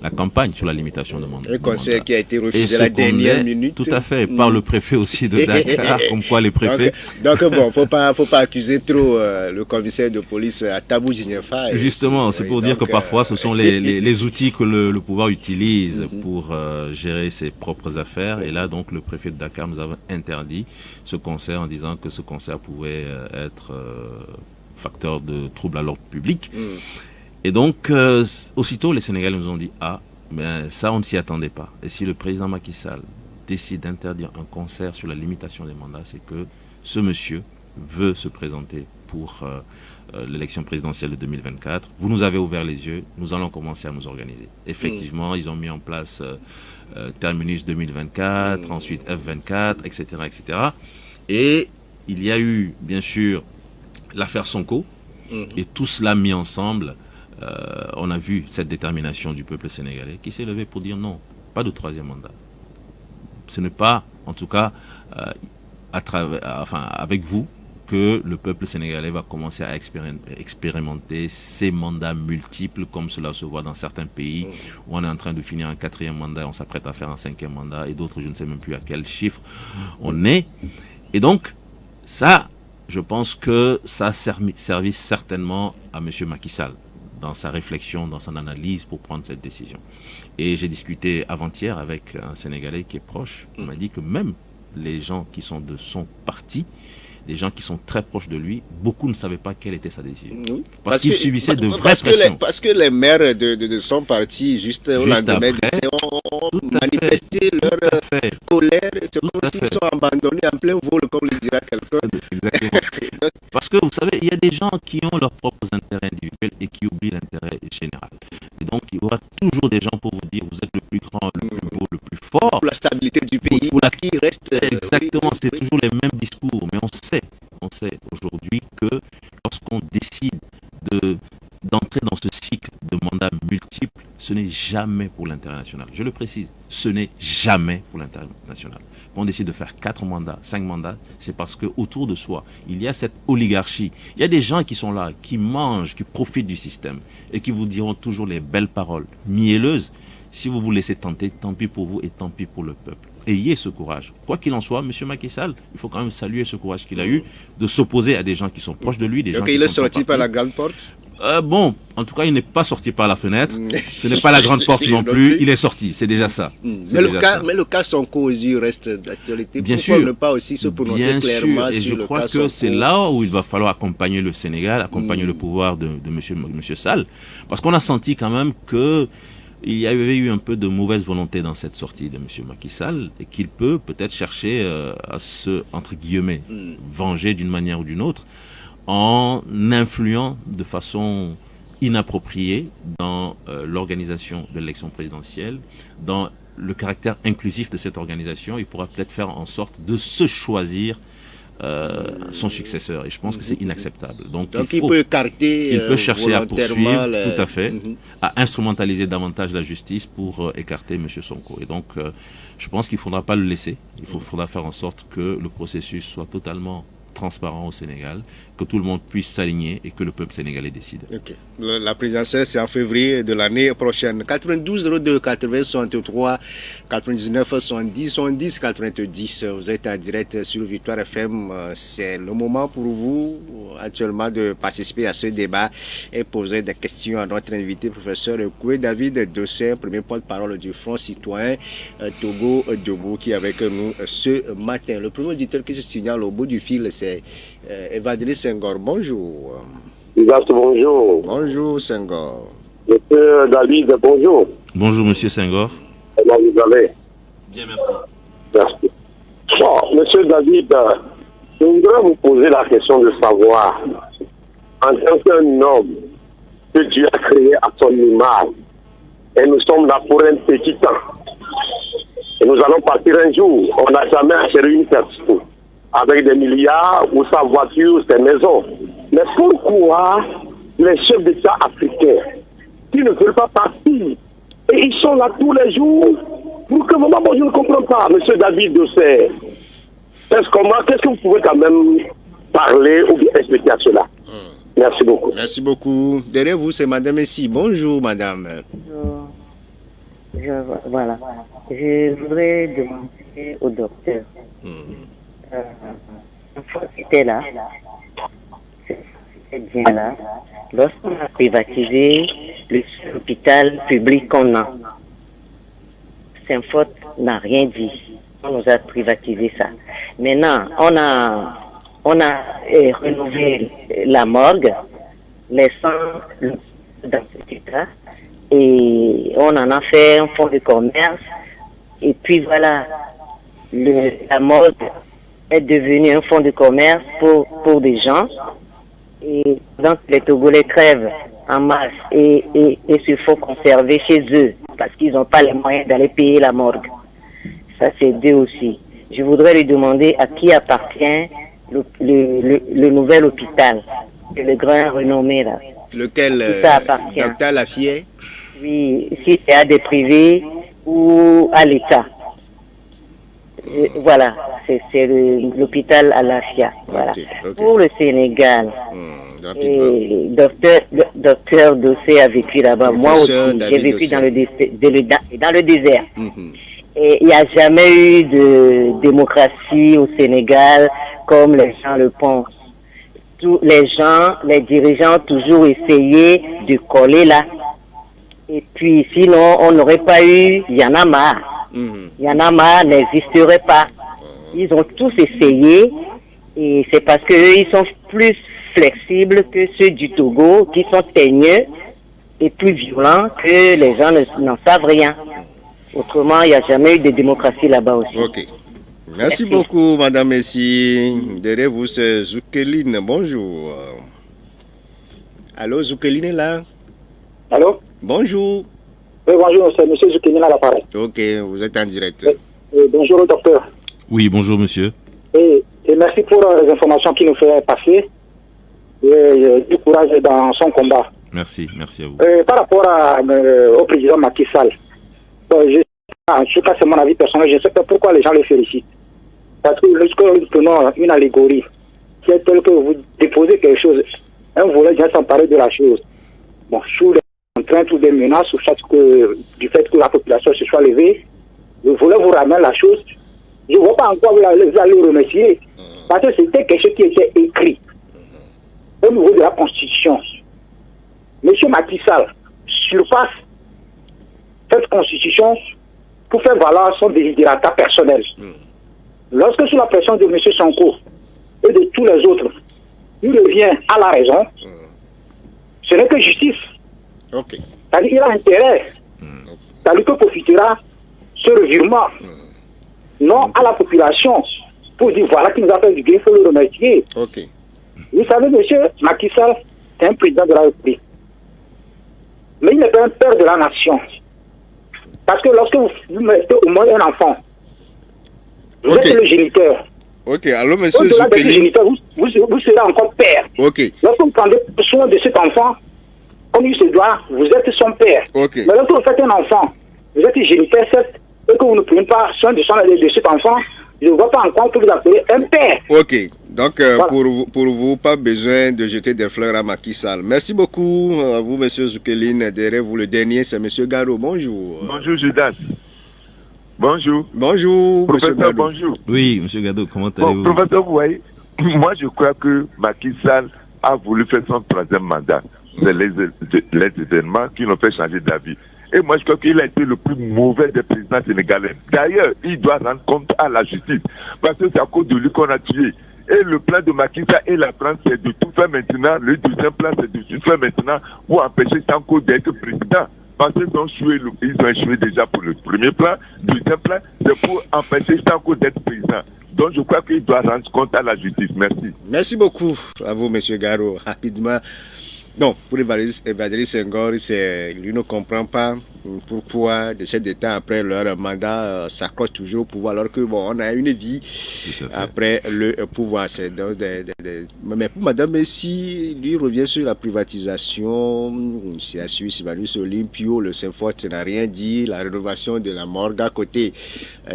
la campagne sur la limitation de mandat. Un concert qui a été refusé à la dernière minute. Tout à fait, par le préfet aussi de Dakar, comme quoi les préfets... Donc bon, faut pas accuser trop le commissaire de police à Tabou Djinefa. Justement, c'est pour dire que parfois ce sont les outils que le pouvoir utilise pour gérer ses propres affaires. Et là, donc, le préfet de Dakar nous avait interdit ce concert en disant que ce concert pouvait être... facteur de trouble à l'ordre public. Et donc, aussitôt, les Sénégalais nous ont dit, ah, mais ça, on ne s'y attendait pas. Et si le président Macky Sall décide d'interdire un concert sur la limitation des mandats, c'est que ce monsieur veut se présenter pour l'élection présidentielle de 2024. Vous nous avez ouvert les yeux, nous allons commencer à nous organiser. Effectivement, ils ont mis en place Terminus 2024, ensuite F24, etc., etc. Et il y a eu, bien sûr, l'affaire Sonko, et tout cela mis ensemble, on a vu cette détermination du peuple sénégalais qui s'est levé pour dire non, pas de troisième mandat. Ce n'est pas, en tout cas, avec vous, que le peuple sénégalais va commencer à expérimenter ces mandats multiples, comme cela se voit dans certains pays, où on est en train de finir un quatrième mandat, et on s'apprête à faire un cinquième mandat, et d'autres, je ne sais même plus à quel chiffre on est. Et donc, ça... je pense que ça a servi certainement à M. Macky Sall dans sa réflexion, dans son analyse pour prendre cette décision. Et j'ai discuté avant-hier avec un Sénégalais qui est proche. Il m'a dit que même les gens qui sont de son parti des gens qui sont très proches de lui, beaucoup ne savaient pas quelle était sa décision. Oui. Parce qu'il subissait de vraies pressions. Parce que les maires de son parti, juste au lendemain, ont manifesté leur colère. C'est comme s'ils sont abandonnés en plein vol, comme le dira quelqu'un. Exactement. Parce que vous savez, il y a des gens qui ont leurs propres intérêts individuels et qui oublient l'intérêt général. Et donc, il y aura toujours des gens pour vous dire vous êtes le plus grand, le plus beau, le plus fort. Pour la stabilité du pays, pour la... qui reste. Exactement, c'est toujours les mêmes discours. Mais on sait aujourd'hui que lorsqu'on décide d'entrer dans ce cycle de mandats multiples, ce n'est jamais pour l'intérêt national. Je le précise, ce n'est jamais pour l'intérêt national. Quand on décide de faire 4 mandats, 5 mandats, c'est parce qu'autour de soi, il y a cette oligarchie. Il y a des gens qui sont là, qui mangent, qui profitent du système et qui vous diront toujours les belles paroles mielleuses. Si vous vous laissez tenter, tant pis pour vous et tant pis pour le peuple. Ayez ce courage. Quoi qu'il en soit, M. Macky Sall, il faut quand même saluer ce courage qu'il a eu de s'opposer à des gens qui sont proches de lui. Des gens donc qui il est sont sorti par la grande porte. Bon, en tout cas, il n'est pas sorti par la fenêtre. Ce n'est pas la grande porte non plus. Il est sorti, c'est déjà ça. Mais le cas Sonko aux yeux reste d'actualité. Bien Pourquoi sûr. ne pas aussi se prononcer clairement et sur je le crois cas que Sonko. c'est là où il va falloir accompagner le Sénégal, accompagner le pouvoir de monsieur Sall. Parce qu'on a senti quand même que il y avait eu un peu de mauvaise volonté dans cette sortie de M. Macky Sall et qu'il peut peut-être chercher à se, entre guillemets, venger d'une manière ou d'une autre en influant de façon inappropriée dans l'organisation de l'élection présidentielle, dans le caractère inclusif de cette organisation. Il pourra peut-être faire en sorte de se choisir son successeur et je pense que c'est inacceptable. Donc il peut écarter, il peut chercher à poursuivre, tout à fait, Mhm. à instrumentaliser davantage la justice pour écarter M. Sonko. Et donc je pense qu'il ne faudra pas le laisser. Il faudra faire en sorte que le processus soit totalement transparent au Sénégal, que tout le monde puisse s'aligner et que le peuple sénégalais décide. Okay. La présidentielle, c'est en février de l'année prochaine. 92 02 80 63 99 70 70 90. Vous êtes en direct sur Victoire FM. C'est le moment pour vous actuellement de participer à ce débat et poser des questions à notre invité, professeur Koué David Dossé, premier porte-parole du Front citoyen Togo Debout, qui est avec nous ce matin. Le premier auditeur qui se signale au bout du fil, c'est Évadrille Senghor. Bonjour. Bonjour. Bonjour Senghor. Monsieur David, bonjour. Bonjour Monsieur Senghor. Comment vous allez? Bien, merci. Merci. Bon, Monsieur David, je voudrais vous poser la question de savoir, en tant qu'un homme que Dieu a créé à son image, et nous sommes là pour un petit temps, et nous allons partir un jour, on n'a jamais acheté une personne avec des milliards ou sa voiture, ses maisons. Mais pourquoi les chefs d'État africains qui ne veulent pas partir et ils sont là tous les jours? Pour que moment, je ne comprends pas, Monsieur David Dossé. Qu'est-ce que vous pouvez quand même parler ou bien expliquer à cela? Merci beaucoup. Merci beaucoup. Derrière vous, c'est Madame Essi. Bonjour, Madame. Bonjour. Voilà. Je voudrais demander au docteur. Une fois c'était là, c'était bien là, lorsqu'on a privatisé le seul hôpital public qu'on a, Saint-Faute n'a rien dit. On nous a privatisé ça. Maintenant, on a rénové la morgue, laissant dans cet état, et on en a fait un fonds de commerce, et puis voilà, la morgue est devenu un fonds de commerce pour des gens. Et donc les Togolais crèvent en masse et se font conserver chez eux parce qu'ils n'ont pas les moyens d'aller payer la morgue. Ça c'est deux aussi. Je voudrais lui demander à qui appartient le nouvel hôpital, le grand renommé là. Lequel ça appartient. Docteur Lafier? Oui, si c'est à des privés ou à l'État. Voilà, c'est l'hôpital Alafia. Voilà. Okay. Pour le Sénégal, docteur Dossé a vécu là-bas. Moi aussi, j'ai vécu dans le désert. Et il n'y a jamais eu de démocratie au Sénégal comme les gens le pensent. Tous les dirigeants ont toujours essayé de coller là. Et puis sinon, on n'aurait pas eu Y'en a marre. Y'en a marre n'existerait pas. Ils ont tous essayé Et c'est parce qu'eux, ils sont plus flexibles que ceux du Togo, qui sont teigneux et plus violents, que les gens n'en savent rien. Autrement, il n'y a jamais eu de démocratie là-bas aussi. Ok. Merci beaucoup, Madame Messi. Derrière vous, c'est Zoukeline. Bonjour. Allô, Zoukeline est là? Allô? Bonjour. Oui, bonjour, c'est M. Zoukeline à l'appareil. Ok, vous êtes en direct. Bonjour au docteur. Oui, bonjour monsieur. Et merci pour les informations qu'il nous fait passer. Du courage dans son combat. Merci à vous. Par rapport au président Macky Sall, je sais pas, c'est mon avis personnel, je ne sais pas pourquoi les gens le félicitent. Parce que lorsque nous prenons une allégorie, qui est telle que vous déposez quelque chose, un volet vient s'emparer de la chose. Bon, sous les contraintes ou des menaces, ou du fait que la population se soit levée, le volet vous ramène la chose. Je ne vois pas encore vous allez remercier. Parce que c'était quelque chose qui était écrit au niveau de la Constitution. Monsieur Macky Sall surpasse cette Constitution pour faire valoir son désirata personnel. Lorsque sous la pression de M. Sonko et de tous les autres, il revient à la raison, ce n'est que justice. Ok. C'est-à-dire qu'il a intérêt. C'est-à-dire que profitera ce revirement, non à la population, pour dire voilà qui nous a fait du bien, il faut le remercier. Ok. Vous savez, monsieur Macky Sall, c'est un président de la République. Mais il n'est pas un père de la nation. Parce que lorsque vous mettez au moins un enfant, vous êtes le géniteur. Ok, alors monsieur Au-delà d'être Zoukeline. géniteur, vous serez encore père. Ok. Lorsque vous prenez soin de cet enfant, comme il se doit, vous êtes son père. Ok. Mais lorsque vous faites un enfant, vous êtes géniteur, certes, et que vous ne prenez pas soin de cet enfant, je ne vois pas encore que vous appelez un père. Ok. Donc, Voilà. pour vous, pas besoin de jeter des fleurs à Macky Sall. Merci beaucoup à vous, monsieur Zoukeline. Derrière vous, le dernier, c'est monsieur Garo. Bonjour. Bonjour Judas. Bonjour. Bonjour, monsieur Professeur, Garo. bonjour. Oui, monsieur Gado, comment Bon, allez-vous? professeur, vous voyez, moi je crois que Macky Sall a voulu faire son troisième mandat. C'est les événements qui l'ont fait changer d'avis. Et moi je crois qu'il a été le plus mauvais des présidents sénégalais. D'ailleurs, il doit rendre compte à la justice. Parce que c'est à cause de lui qu'on a tué. Et le plan de Macky Sall et la France, c'est de tout faire maintenant. Le deuxième plan, c'est de tout faire maintenant pour empêcher Sanko d'être président. Parce qu'ils ont échoué déjà pour le premier plan. Deuxième plan, c'est pour empêcher Sanko d'être président. Donc je crois qu'il doit rendre compte à la justice. Merci. Merci beaucoup à vous, monsieur Garo. Rapidement. Non, pour Evadri Senghor, lui ne comprend pas pourquoi des chefs d'État après leur mandat s'accrochent toujours au pouvoir alors que bon, on a une vie après le pouvoir. Mais pour Madame Messi, lui revient sur la privatisation, c'est à Suisse, Manus Olympio, le Saint-Fort n'a rien dit, la rénovation de la morgue à côté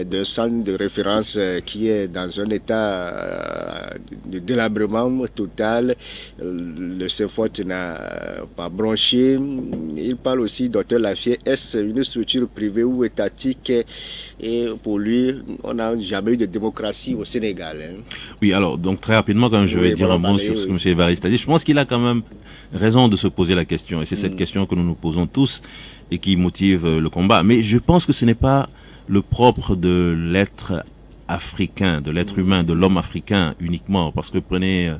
d'un centre de référence qui est dans un état de délabrement total. Le Saint-Fort n'a pas bronché. Il parle aussi, docteur Lafier, est-ce une structure privée ou étatique? Et pour lui, on n'a jamais eu de démocratie au Sénégal. Oui, alors, donc très rapidement, quand même, je vais dire un mot sur ce que M. Évariste a dit. Je pense qu'il a quand même raison de se poser la question. Et c'est cette question que nous nous posons tous et qui motive le combat. Mais je pense que ce n'est pas le propre de l'être africain, de l'être humain, de l'homme africain uniquement. Parce que prenez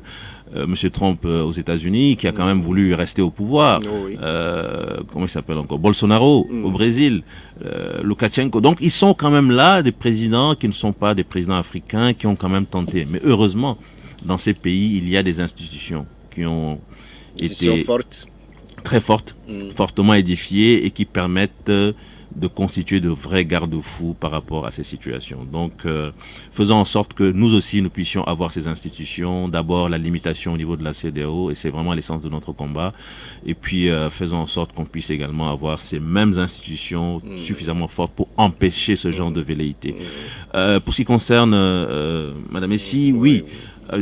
M. Trump aux États-Unis, qui a quand même voulu rester au pouvoir. Comment il s'appelle encore? Bolsonaro au Brésil, Lukashenko. Donc ils sont quand même là des présidents qui ne sont pas des présidents africains, qui ont quand même tenté. Mais heureusement, dans ces pays, il y a des institutions qui ont été très fortes, fortement édifiées et qui permettent de constituer de vrais garde-fous par rapport à ces situations. Donc, faisons en sorte que nous aussi, nous puissions avoir ces institutions. D'abord, la limitation au niveau de la CEDEAO, et c'est vraiment l'essence de notre combat. Et puis, faisons en sorte qu'on puisse également avoir ces mêmes institutions suffisamment fortes pour empêcher ce genre de velléité. Pour ce qui concerne Madame Messi, oui.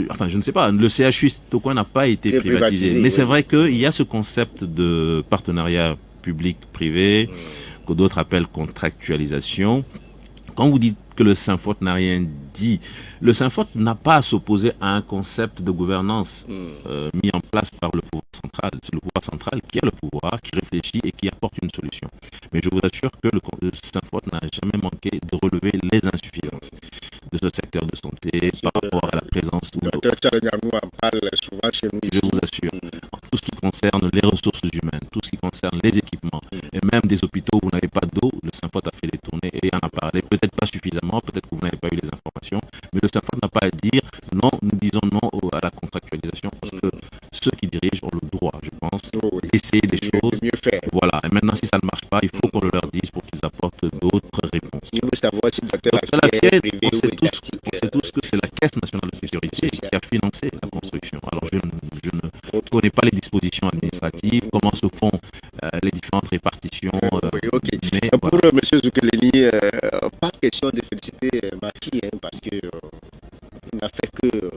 Enfin, je ne sais pas, le CHU Tokoin n'a pas été privatisé. Mais c'est vrai qu'il y a ce concept de partenariat public-privé, que d'autres appellent contractualisation. Quand vous dites que le Saint-Fort n'a rien dit, le Saint-Fort n'a pas à s'opposer à un concept de gouvernance mis en place par le pouvoir central. C'est le pouvoir central qui a le pouvoir, qui réfléchit et qui apporte une solution. Mais je vous assure que le Saint-Fort n'a jamais manqué de relever les insuffisances de ce secteur de santé par rapport à la présence ou nous en parle souvent chez nous ici. Je vous assure. Tout ce qui concerne les ressources humaines, tout ce qui concerne les équipements, et même des hôpitaux où vous n'avez pas d'eau, le SYNFOT a fait les tournées et en a parlé, peut-être pas suffisamment, peut-être que vous n'avez pas eu les informations, mais le SYNFOT n'a pas à dire non, nous disons non à la contractualisation parce que ceux qui dirigent ont le droit, je pense, d'essayer des choses. Mieux faire. Voilà, et maintenant si ça ne marche pas, il faut qu'on le leur dise pour qu'ils apportent d'autres réponses. Il faut savoir si Dr. La Lafière est Fière, privé on ou sait étatique. tous que c'est la Caisse nationale de sécurité qui a financé la construction. Alors je ne connais pas les dispositions administratives, comment se font les différentes répartitions. Oui, ok. Mais Pour voilà. M. Zoukeleni, pas question de féliciter Macky, parce que il n'a fait que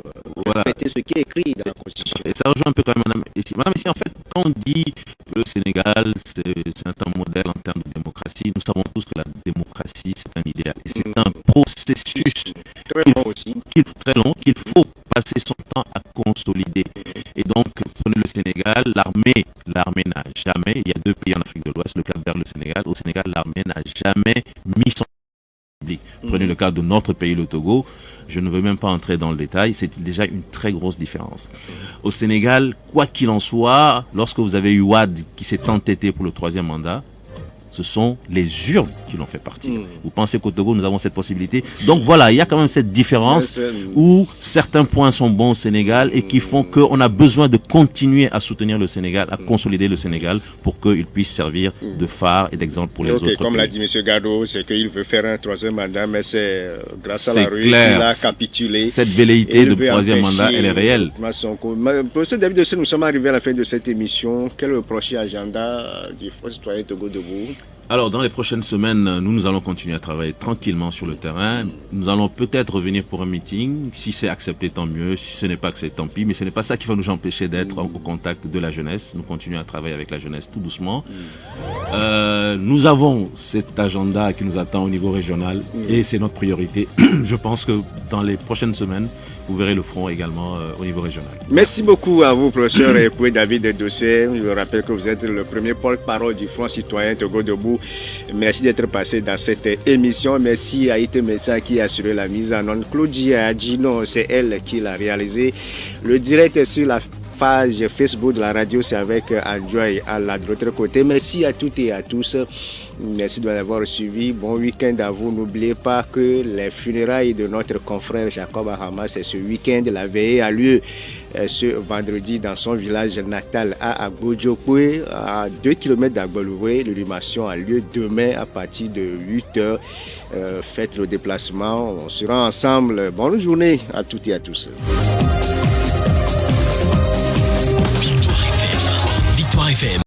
respecter ce qui est écrit dans la Constitution. Et ça rejoint un peu quand même Madame Essi. Madame Essi, en fait, quand on dit que le Sénégal, c'est un modèle en termes de démocratie, nous savons tous que la démocratie, c'est un idéal. Et c'est un processus Très bon aussi. très long qu'il faut passer son temps à consolider. Et donc, prenez le Sénégal, l'armée n'a jamais, il y a 2 pays en Afrique de l'Ouest, le Cap-Vert, le Sénégal. Au Sénégal, l'armée n'a jamais mis son public. Prenez le cas de notre pays, le Togo. Je ne veux même pas entrer dans le détail, c'est déjà une très grosse différence. Au Sénégal, quoi qu'il en soit, lorsque vous avez eu Wade qui s'est entêté pour le 3e mandat, ce sont les urnes qui l'ont fait partir. Vous pensez qu'au Togo, nous avons cette possibilité? Donc voilà, il y a quand même cette différence où certains points sont bons au Sénégal et qui font qu'on a besoin de continuer à soutenir le Sénégal, à consolider le Sénégal pour qu'il puisse servir de phare et d'exemple pour les autres Comme pays. l'a dit M. Gado, c'est qu'il veut faire un 3e mandat, mais c'est grâce à la rue qu'il clair. a capitulé. Cette velléité de 3e mandat, elle est réelle. Professeur David Dossé, nous sommes arrivés à la fin de cette émission. Quel est le prochain agenda du Front citoyen Togo debout? Alors, dans les prochaines semaines, nous allons continuer à travailler tranquillement sur le terrain. Nous allons peut-être revenir pour un meeting. Si c'est accepté, tant mieux. Si ce n'est pas accepté, tant pis. Mais ce n'est pas ça qui va nous empêcher d'être au contact de la jeunesse. Nous continuons à travailler avec la jeunesse tout doucement. Nous avons cet agenda qui nous attend au niveau régional et c'est notre priorité. Je pense que dans les prochaines semaines, vous verrez le front également au niveau régional. Merci beaucoup à vous, professeur Epoué David Dossé. Je vous rappelle que vous êtes le premier porte-parole du Front citoyen Togo debout. Merci d'être passé dans cette émission. Merci à Ité Messa qui a assuré la mise en onde. Claudia Adjino, c'est elle qui l'a réalisé. Le direct est sur la page Facebook de la radio, c'est avec Enjoy à l'autre côté. Merci à toutes et à tous. Merci de l'avoir suivi. Bon week-end à vous. N'oubliez pas que les funérailles de notre confrère Jacob Ahama, c'est ce week-end. La veillée a lieu ce vendredi dans son village natal à Agbodjokwe, à 2 km d'Agboloué. L'inhumation a lieu demain à partir de 8h. Faites le déplacement. On sera ensemble. Bonne journée à toutes et à tous. Victoire FM.